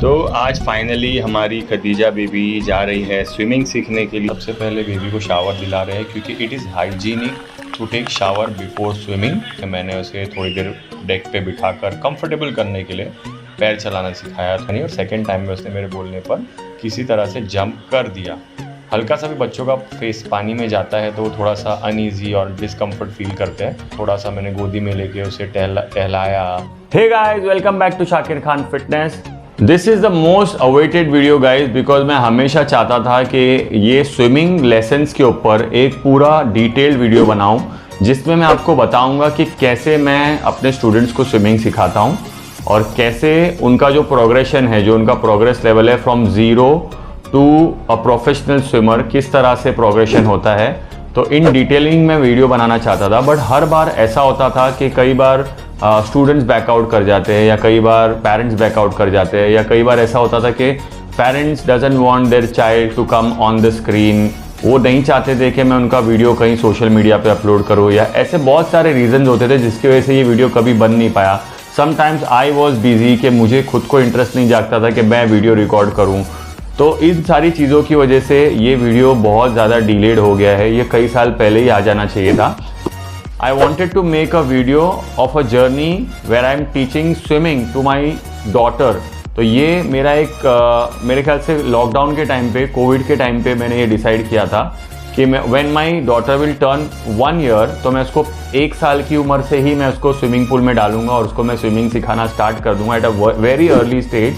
तो आज फाइनली हमारी खदीजा बेबी जा रही है स्विमिंग सीखने के लिए। सबसे पहले बेबी को शावर दिला रहे हैं क्योंकि it is hygienic to take shower before swimming. मैंने उसे थोड़ी देर डेक पे बिठाकर कंफर्टेबल करने के लिए पैर चलाना सिखाया था और सेकंड टाइम में उसने मेरे बोलने पर किसी तरह से जंप कर दिया। हल्का सा भी बच्चों का फेस पानी में जाता है तो वो थोड़ा सा अनईजी और डिस्कम्फर्ट फील करते हैं। थोड़ा सा मैंने गोदी में लेके उसे टहलाया। Hey guys, welcome back to Shakir Khan fitness. This is the most awaited video guys, because मैं हमेशा चाहता था कि ये स्विमिंग लेसन्स के ऊपर एक पूरा डिटेल्ड वीडियो बनाऊं जिसमें मैं आपको बताऊंगा कि कैसे मैं अपने स्टूडेंट्स को स्विमिंग सिखाता हूं और कैसे उनका जो प्रोग्रेशन है, जो उनका प्रोग्रेस लेवल है from zero to a professional swimmer, किस तरह से प्रोग्रेशन होता है। तो इन डिटेलिंग में वीडियो बनाना चाहता था, बट हर बार ऐसा होता था कि कई बार स्टूडेंट्स बैकआउट कर जाते हैं या कई बार पेरेंट्स बैकआउट कर जाते हैं या कई बार ऐसा होता था कि parents doesn't want their child to come on the screen. वो नहीं चाहते थे कि मैं उनका वीडियो कहीं सोशल मीडिया पे अपलोड करूँ, या ऐसे बहुत सारे रीजंस होते थे जिसकी वजह से ये वीडियो कभी बन नहीं पाया। समटाइम्स आई वॉज बिजी कि मुझे खुद को इंटरेस्ट नहीं जागता था कि मैं वीडियो रिकॉर्ड करूँ। तो इन सारी चीज़ों की वजह से ये वीडियो बहुत ज़्यादा डिलेड हो गया है। ये कई साल पहले ही आ जाना चाहिए था। I wanted to make a video of a journey where I am teaching swimming to my daughter। तो ये मेरा एक मेरे ख्याल से लॉकडाउन के टाइम पे, कोविड के टाइम पे मैंने ये डिसाइड किया था कि मैं when my daughter will turn 1 year, तो मैं उसको 1 साल की उम्र से ही मैं उसको स्विमिंग पूल में डालूंगा और उसको मैं स्विमिंग सिखाना स्टार्ट कर दूंगा at a very early stage.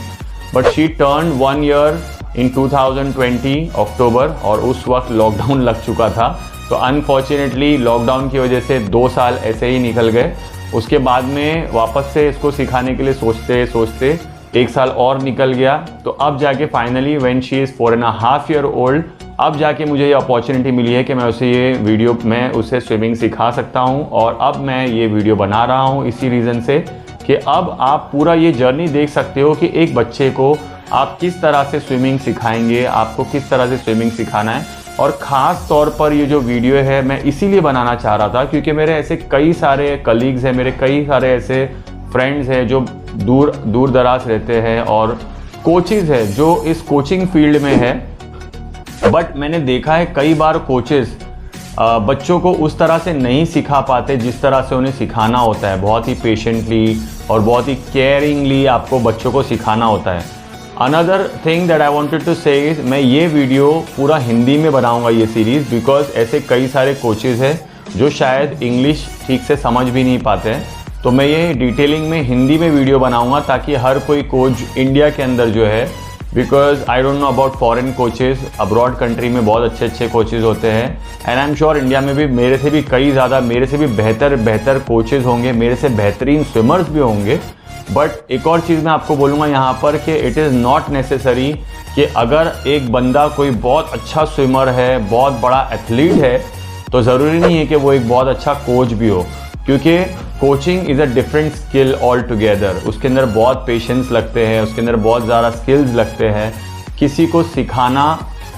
But she turn 1 year in 2020 अक्टूबर और उस वक्त लॉकडाउन लग चुका था। तो अनफॉर्चुनेटली लॉकडाउन की वजह से 2 साल ऐसे ही निकल गए। उसके बाद में वापस से इसको सिखाने के लिए सोचते सोचते 1 साल और निकल गया। तो अब जाके finally when she is 4.5 year old, अब जाके मुझे ये अपॉर्चुनिटी मिली है कि मैं उसे ये वीडियो में उसे स्विमिंग सिखा सकता हूँ। और अब मैं ये वीडियो बना रहा हूँ इसी रीज़न से कि अब आप पूरा ये जर्नी देख सकते हो कि एक बच्चे को आप किस तरह से स्विमिंग सिखाएंगे, आपको किस तरह से स्विमिंग सिखाना है। और ख़ास तौर पर ये जो वीडियो है मैं इसीलिए बनाना चाह रहा था क्योंकि मेरे ऐसे कई सारे कलीग्स हैं, मेरे कई सारे ऐसे फ्रेंड्स हैं जो दूर दराज रहते हैं और कोचेज़ हैं जो इस कोचिंग फील्ड में है। बट मैंने देखा है कई बार कोचेज़ बच्चों को उस तरह से नहीं सिखा पाते जिस तरह से उन्हें सिखाना होता है। बहुत ही पेशेंटली और बहुत ही केयरिंगली आपको बच्चों को सिखाना होता है। Another thing that I wanted to say is, मैं ये वीडियो पूरा हिंदी में बनाऊंगा ये सीरीज़, बिकॉज ऐसे कई सारे कोचेज़ हैं जो शायद इंग्लिश ठीक से समझ भी नहीं पाते हैं। तो मैं ये डिटेलिंग में हिंदी में वीडियो बनाऊंगा ताकि हर कोई कोच इंडिया के अंदर जो है, because I don't know about foreign coaches, abroad country में बहुत अच्छे अच्छे कोचेज़ होते हैं and I am sure India में भी मेरे से भी कई ज़्यादा, मेरे से भी बेहतर कोचेज़ होंगे, मेरे से बेहतरीन स्विमर्स भी होंगे। बट एक और चीज़ मैं आपको बोलूँगा यहाँ पर कि इट इज़ नॉट नेसेसरी कि अगर एक बंदा कोई बहुत अच्छा स्विमर है, बहुत बड़ा एथलीट है, तो ज़रूरी नहीं है कि वो एक बहुत अच्छा कोच भी हो, क्योंकि coaching is a different skill all together. उसके अंदर बहुत पेशेंस लगते हैं, उसके अंदर बहुत ज़्यादा स्किल्स लगते हैं। किसी को सिखाना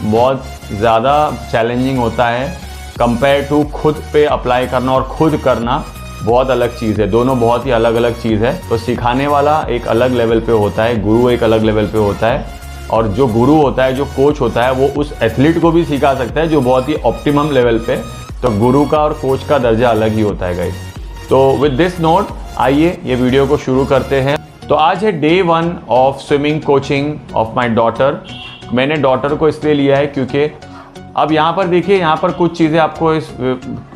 बहुत ज़्यादा चैलेंजिंग होता है कंपेयर टू खुद पे अप्लाई करना, और खुद करना बहुत अलग चीज़ है। दोनों बहुत ही अलग अलग चीज़ है। तो सिखाने वाला एक अलग लेवल पे होता है, गुरु एक अलग लेवल पे होता है, और जो गुरु होता है, जो कोच होता है, वो उस एथलीट को भी सिखा सकता है जो बहुत ही ऑप्टिमम लेवल पे। तो गुरु का और कोच का दर्जा अलग ही होता है गाइस। तो विद दिस नोट आइए ये वीडियो को शुरू करते हैं। तो आज है day 1 of swimming coaching of my daughter. मैंने डॉटर को इसलिए लिया है क्योंकि अब यहाँ पर देखिए, यहाँ पर कुछ चीज़ें आपको इस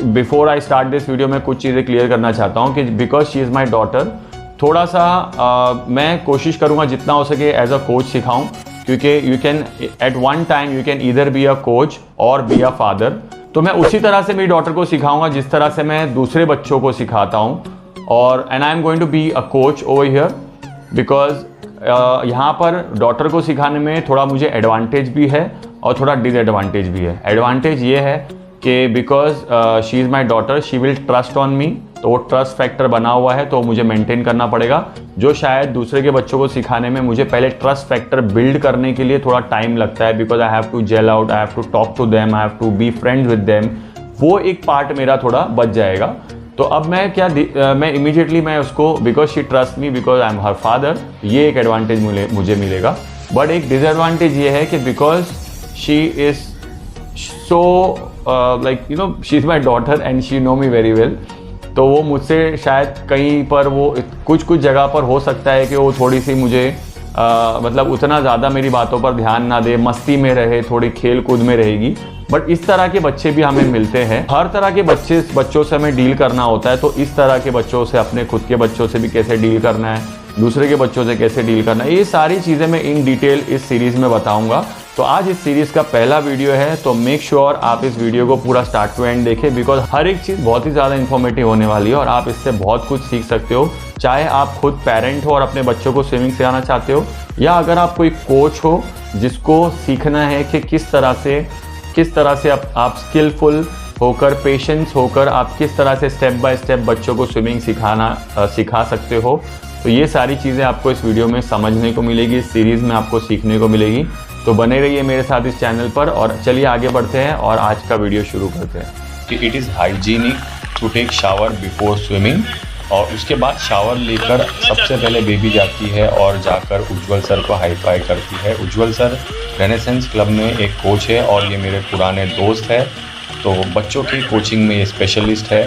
before I start this video में कुछ चीज़ें क्लियर करना चाहता हूँ कि because she is my daughter, थोड़ा सा मैं कोशिश करूँगा जितना हो सके एज अ कोच सिखाऊँ, क्योंकि you can at one time you can either be a coach और बी अ फादर। तो मैं उसी तरह से मेरी डॉटर को सिखाऊंगा जिस तरह से मैं दूसरे बच्चों को सिखाता हूँ। और and I am going to be a coach over here because यहाँ पर डॉटर को सिखाने में थोड़ा मुझे एडवांटेज भी है और थोड़ा डिसएडवांटेज भी है। एडवांटेज ये है कि because she is my daughter, she will trust on me, तो वो ट्रस्ट फैक्टर बना हुआ है तो मुझे मेंटेन करना पड़ेगा, जो शायद दूसरे के बच्चों को सिखाने में मुझे पहले ट्रस्ट फैक्टर बिल्ड करने के लिए थोड़ा टाइम लगता है, because I have to gel out, I have to talk to them, I have to be friends with them. वो एक पार्ट मेरा थोड़ा बच जाएगा। तो अब मैं इमीडिएटली मैं उसको, because she trust me, because I am her father, ये एक एडवांटेज मुझे मिलेगा। बट एक डिसएडवांटेज ये है कि because she is so like you know she is my daughter and she know me very well, तो वो मुझसे शायद कहीं पर वो कुछ जगह पर हो सकता है कि वो थोड़ी सी मुझे मतलब उतना ज़्यादा मेरी बातों पर ध्यान ना दे, मस्ती में रहे, थोड़ी खेल कूद में रहेगी। बट इस तरह के बच्चे भी हमें मिलते हैं, हर तरह के बच्चों से हमें डील करना होता है। तो इस तरह के बच्चों से, अपने खुद के बच्चों से भी कैसे डील करना है, दूसरे के बच्चों से कैसे डील करना है, ये सारी चीज़ें मैं इन डिटेल इस सीरीज़ में बताऊँगा। तो आज इस सीरीज़ का पहला वीडियो है, तो मेक श्योर आप इस वीडियो को पूरा स्टार्ट टू एंड देखें, बिकॉज हर एक चीज़ बहुत ही ज़्यादा इन्फॉर्मेटिव होने वाली है और आप इससे बहुत कुछ सीख सकते हो। चाहे आप खुद पेरेंट हो और अपने बच्चों को स्विमिंग सिखाना चाहते हो, या अगर आप कोई कोच हो जिसको सीखना है कि किस तरह से आप स्किलफुल होकर, पेशेंस होकर आप किस तरह से स्टेप बाय स्टेप बच्चों को स्विमिंग सिखा सकते हो। तो ये सारी चीज़ें आपको इस वीडियो में समझने को मिलेगी, इस सीरीज़ में आपको सीखने को मिलेगी। तो बने रहिए मेरे साथ इस चैनल पर और चलिए आगे बढ़ते हैं और आज का वीडियो शुरू करते हैं। कि it is hygienic to take shower before swimming, और उसके बाद शावर लेकर सबसे पहले बेबी जाती है और जाकर उज्जवल सर को हाई फाई करती है। उज्जवल सर रेनेसेंस क्लब में एक कोच है और ये मेरे पुराने दोस्त है, तो बच्चों की कोचिंग में ये स्पेशलिस्ट है।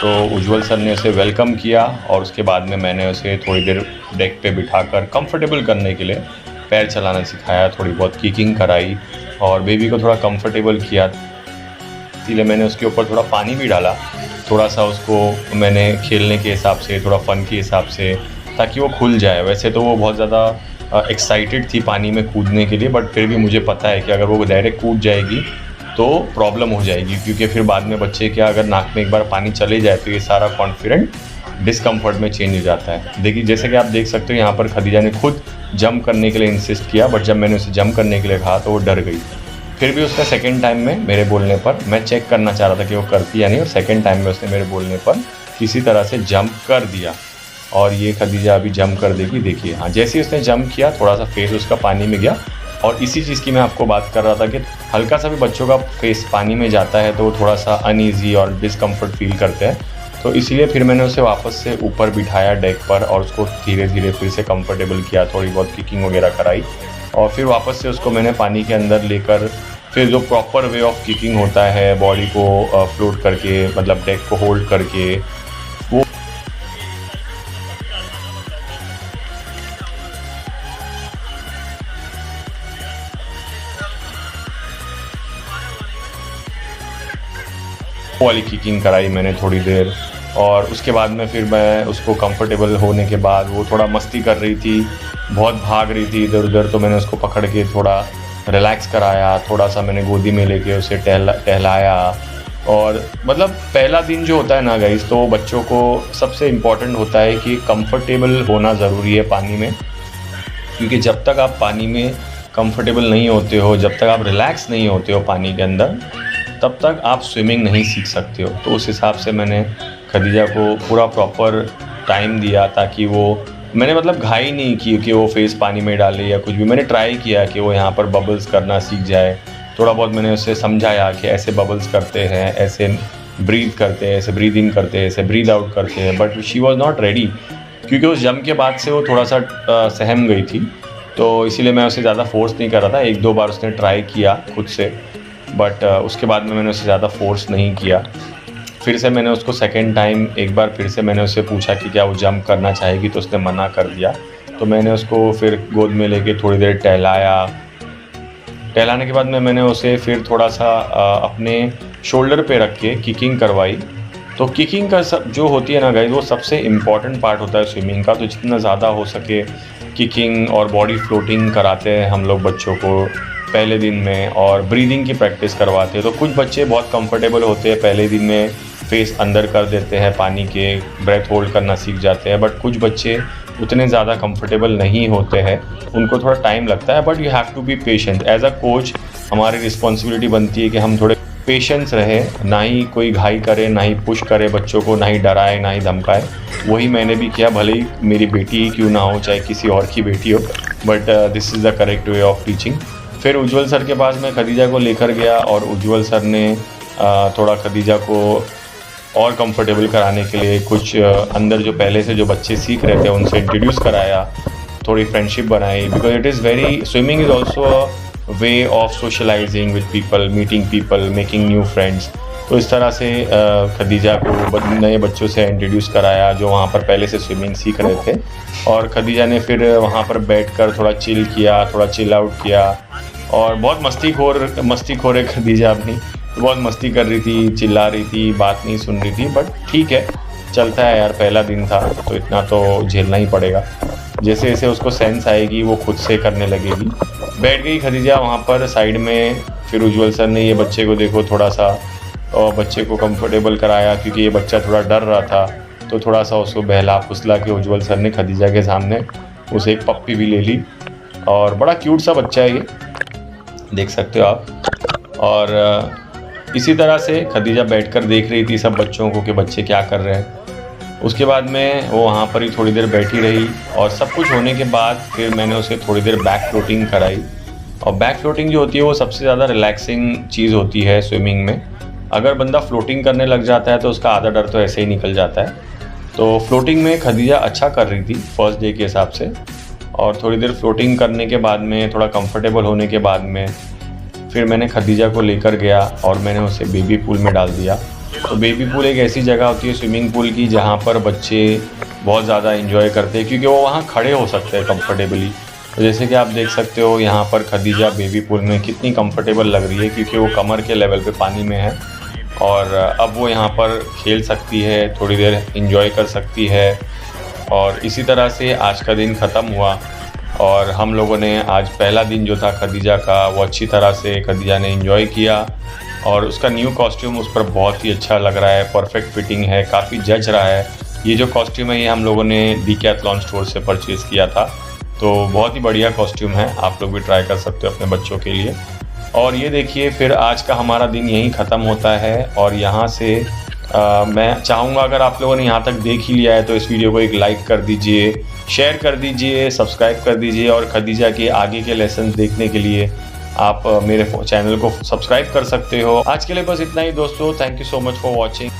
तो उज्जवल सर ने उसे वेलकम किया और उसके बाद में मैंने उसे थोड़ी देर डेक पे बिठाकर कंफर्टेबल करने के लिए पैर चलाना सिखाया, थोड़ी बहुत किकिंग कराई और बेबी को थोड़ा कंफर्टेबल किया। इसलिए मैंने उसके ऊपर थोड़ा पानी भी डाला, थोड़ा सा उसको मैंने खेलने के हिसाब से, थोड़ा फ़न के हिसाब से, ताकि वो खुल जाए। वैसे तो वो बहुत ज़्यादा एक्साइटेड थी पानी में कूदने के लिए, बट फिर भी मुझे पता है कि अगर वो डायरेक्ट कूद जाएगी तो प्रॉब्लम हो जाएगी, क्योंकि फिर बाद में बच्चे के अगर नाक में एक बार पानी चले जाए तो ये सारा कॉन्फिडेंट डिस्कम्फर्ट में चेंज हो जाता है। देखिए, जैसे कि आप देख सकते हो यहाँ पर खदीजा ने खुद जंप करने के लिए इंसिस्ट किया, बट जब मैंने उसे जंप करने के लिए कहा तो वो डर गई। फिर भी उसने सेकंड टाइम में मेरे बोलने पर, मैं चेक करना चाह रहा था कि वो करती या नहीं, और सेकंड टाइम में उसने मेरे बोलने पर किसी तरह से जंप कर दिया। और ये खदीजा अभी जंप कर देगी, देखिए। हाँ, जैसे ही उसने जंप किया थोड़ा सा फेस उसका पानी में गया, और इसी चीज़ की मैं आपको बात कर रहा था कि हल्का सा भी बच्चों का फेस पानी में जाता है तो वो थोड़ा सा अनईजी और डिस्कम्फर्ट फील करते हैं। तो इसलिए फिर मैंने उसे वापस से ऊपर बिठाया डेक पर और उसको धीरे धीरे फिर से कंफर्टेबल किया, थोड़ी बहुत किकिंग वगैरह कराई, और फिर वापस से उसको मैंने पानी के अंदर लेकर फिर जो प्रॉपर वे ऑफ किकिंग होता है, बॉडी को फ्लोट करके, मतलब डेक को होल्ड करके, वो वाली किकिंग कराई मैंने थोड़ी देर। और उसके बाद में फिर मैं उसको कंफर्टेबल होने के बाद, वो थोड़ा मस्ती कर रही थी, बहुत भाग रही थी इधर उधर, तो मैंने उसको पकड़ के थोड़ा रिलैक्स कराया, थोड़ा सा मैंने गोदी में लेके उसे टहलाया। और मतलब पहला दिन जो होता है ना गाइस, तो बच्चों को सबसे इम्पॉर्टेंट होता है कि कंफर्टेबल होना ज़रूरी है पानी में, क्योंकि जब तक आप पानी में कंफर्टेबल नहीं होते हो, जब तक आप रिलैक्स नहीं होते हो पानी के अंदर, तब तक आप स्विमिंग नहीं सीख सकते हो। तो उस हिसाब से मैंने खदीजा को पूरा प्रॉपर टाइम दिया, ताकि वो, मैंने मतलब घाई नहीं की कि वो फेस पानी में डाले या कुछ भी। मैंने ट्राई किया कि वो यहाँ पर बबल्स करना सीख जाए, थोड़ा बहुत मैंने उसे समझाया कि ऐसे बबल्स करते हैं, ऐसे ब्रीथ करते हैं, ऐसे ब्रीद इन करते हैं, ऐसे ब्रीद आउट करते हैं। But she was not ready, क्योंकि उस जंप के बाद से वो थोड़ा सा सहम गई थी, तो इसीलिए मैं उसे ज़्यादा फोर्स नहीं कर रहा था। एक दो बार उसने ट्राई किया खुद से, बट उसके बाद में मैंने उसे ज़्यादा फोर्स नहीं किया। फिर से मैंने उसको सेकंड टाइम एक बार फिर से मैंने उससे पूछा कि क्या वो जंप करना चाहेगी, तो उसने मना कर दिया। तो मैंने उसको फिर गोद में लेके थोड़ी देर टहलाने के बाद में मैंने उसे फिर थोड़ा सा अपने शोल्डर पे रख के किकिंग करवाई। तो किकिंग का जो होती है ना गाइस, वो सबसे इम्पॉर्टेंट पार्ट होता है स्विमिंग का। तो जितना ज़्यादा हो सके किकिंग और बॉडी फ्लोटिंग कराते हैं हम लोग बच्चों को पहले दिन में, और ब्रीदिंग की प्रैक्टिस करवाते हैं। तो कुछ बच्चे बहुत कंफर्टेबल होते हैं, पहले दिन में फेस अंदर कर देते हैं पानी के, ब्रेथ होल्ड करना सीख जाते हैं। बट कुछ बच्चे उतने ज़्यादा कंफर्टेबल नहीं होते हैं, उनको थोड़ा टाइम लगता है। But you have to be patient. As a coach हमारी रिस्पॉन्सिबिलिटी बनती है कि हम थोड़े पेशेंस रहे, ना ही कोई घाई करे, ना ही पुश करे बच्चों को, ना ही डराए, ना ही धमकाए। वही मैंने भी किया, भले ही मेरी बेटी ही क्यों ना हो, चाहे किसी और की बेटी हो, but this is the correct way of teaching. फिर उज्जवल सर के पास मैं खदीजा को लेकर गया और उज्जवल सर ने थोड़ा खदीजा को और कंफर्टेबल कराने के लिए कुछ अंदर जो पहले से जो बच्चे सीख रहे थे उनसे इंट्रोड्यूस कराया, थोड़ी फ्रेंडशिप बनाई, because it is very swimming is also a way of socialising with people, meeting people, making new friends. तो इस तरह से खदीजा को नए बच्चों से इंट्रोड्यूस कराया जो वहाँ पर पहले से स्विमिंग सीख रहे थे, और खदीजा ने फिर वहाँ पर बैठकर थोड़ा चिल किया, थोड़ा चिल आउट किया, और बहुत मस्तीखोर है खदीजा अपनी, बहुत मस्ती कर रही थी, चिल्ला रही थी, बात नहीं सुन रही थी, बट ठीक है, चलता है यार, पहला दिन था तो इतना तो झेलना ही पड़ेगा। जैसे जैसे उसको सेंस आएगी वो खुद से करने लगेगी। बैठ गई खदीजा वहाँ पर साइड में। फिर उज्ज्वल सर ने ये बच्चे को देखो थोड़ा सा, और बच्चे को कंफर्टेबल कराया, क्योंकि ये बच्चा थोड़ा डर रहा था, तो थोड़ा सा उसको बहला फुसला के उज्ज्वल सर ने खदीजा के सामने उसे एक पप्पी भी ले ली, और बड़ा क्यूट सा बच्चा है ये, देख सकते हो आप। और इसी तरह से खदीजा बैठकर देख रही थी सब बच्चों को कि बच्चे क्या कर रहे हैं। उसके बाद में वो वहाँ पर ही थोड़ी देर बैठी रही, और सब कुछ होने के बाद फिर मैंने उसे थोड़ी देर बैक फ्लोटिंग कराई। और बैक फ्लोटिंग जो होती है वो सबसे ज़्यादा रिलैक्सिंग चीज़ होती है स्विमिंग में। अगर बंदा फ्लोटिंग करने लग जाता है तो उसका आधा डर तो ऐसे ही निकल जाता है। तो फ्लोटिंग में खदीजा अच्छा कर रही थी फर्स्ट डे के हिसाब से, और थोड़ी देर फ्लोटिंग करने के बाद में, थोड़ा कंफर्टेबल होने के बाद में, फिर मैंने खदीजा को लेकर गया और मैंने उसे बेबी पूल में डाल दिया। तो बेबी पूल एक ऐसी जगह होती है स्विमिंग पूल की जहाँ पर बच्चे बहुत ज़्यादा एंजॉय करते हैं, क्योंकि वो वहाँ खड़े हो सकते हैं कंफर्टेबली। तो जैसे कि आप देख सकते हो यहाँ पर खदीजा बेबी पूल में कितनी कंफर्टेबल लग रही है, क्योंकि वो कमर के लेवल पे पानी में है, और अब वो यहाँ पर खेल सकती है, थोड़ी देर एंजॉय कर सकती है। और इसी तरह से आज का दिन ख़त्म हुआ, और हम लोगों ने आज पहला दिन जो था खदीजा का, वो अच्छी तरह से खदीजा ने एंजॉय किया, और उसका न्यू कॉस्ट्यूम उस पर बहुत ही अच्छा लग रहा है, परफेक्ट फिटिंग है, काफ़ी जच रहा है। ये जो कॉस्ट्यूम है ये हम लोगों ने डीकैथलॉन स्टोर से परचेज़ किया था, तो बहुत ही बढ़िया कॉस्ट्यूम है, आप लोग भी ट्राई कर सकते हो अपने बच्चों के लिए। और ये देखिए फिर आज का हमारा दिन यहीं ख़त्म होता है, और यहाँ से मैं चाहूँगा अगर आप लोगों ने यहाँ तक देख ही लिया है तो इस वीडियो को एक लाइक कर दीजिए, शेयर कर दीजिए, सब्सक्राइब कर दीजिए, और खदीजा के आगे के लेसन देखने के लिए आप मेरे चैनल को सब्सक्राइब कर सकते हो। आज के लिए बस इतना ही दोस्तों, thank you so much for watching.